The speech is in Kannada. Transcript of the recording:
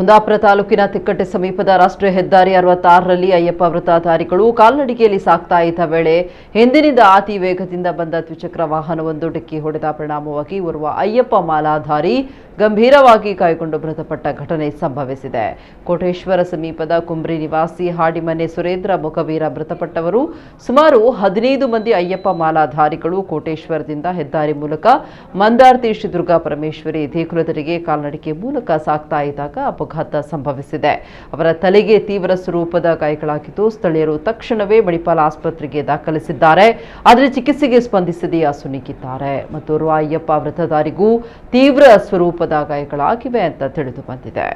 ಕುಂದಾಪುರ ತಾಲೂಕಿನ ತಿಕ್ಕಟ್ಟೆ ಸಮೀಪದ ರಾಷ್ಟ್ರೀಯ ಹೆದ್ದಾರಿ 66ರಲ್ಲಿ ಅಯ್ಯಪ್ಪ ವ್ರತಧಾರಿಗಳು ಕಾಲ್ನಡಿಗೆಯಲ್ಲಿ ಸಾಗ್ತಾ ಇದ್ದ ವೇಳೆ ಹಿಂದಿನಿಂದ ಅತಿ ವೇಗದಿಂದ ಬಂದ ದ್ವಿಚಕ್ರ ವಾಹನವೊಂದು ಡಿಕ್ಕಿ ಹೊಡೆದ ಪರಿಣಾಮವಾಗಿ ಓರ್ವ ಅಯ್ಯಪ್ಪ ಮಾಲಾಧಾರಿ ಗಂಭೀರವಾಗಿ ಗಾಯಗೊಂಡು ಮೃತಪಟ್ಟ ಘಟನೆ ಸಂಭವಿಸಿದೆ. ಕೋಟೇಶ್ವರ ಸಮೀಪದ ಕುಂಬ್ರಿ ನಿವಾಸಿ ಹಾಡಿಮನೆ ಸುರೇಂದ್ರ ಮುಖವೀರ ಮೃತಪಟ್ಟವರು. ಸುಮಾರು 15 ಮಂದಿ ಅಯ್ಯಪ್ಪ ಮಾಲಾಧಾರಿಗಳು ಕೋಟೇಶ್ವರದಿಂದ ಹೆದ್ದಾರಿ ಮೂಲಕ ಮಂದಾರ್ತಿ ಶ್ರೀ ದುರ್ಗಾ ಪರಮೇಶ್ವರಿ ದೇಗುಲದವರೆಗೆ ಕಾಲ್ನಡಿಗೆ ಮೂಲಕ ಸಾಗ್ತಾ ಇದ್ದಾಗ ಅಪಘಾತ ಸಂಭವಿಸಿದೆ. ಅವರ ತಲೆಗೆ ತೀವ್ರ ಸ್ವರೂಪದ ಗಾಯಗಳಾಗಿದ್ದು ಸ್ಥಳೀಯರು ತಕ್ಷಣವೇ ಮಣಿಪಾಲ ಆಸ್ಪತ್ರೆಗೆ ದಾಖಲಿಸಿದ್ದಾರೆ. ಆದರೆ ಚಿಕಿತ್ಸೆಗೆ ಸ್ಪಂದಿಸದೆ ಅಸುನೀಗಿದ್ದಾರೆ. ಮತ್ತೋರ್ವ ಅಯ್ಯಪ್ಪ ವ್ರತಧಾರಿಗೂ ತೀವ್ರ ಸ್ವರೂಪದ ಗಾಯಗಳಾಗಿವೆ ಅಂತ ತಿಳಿದು ಬಂದಿದೆ.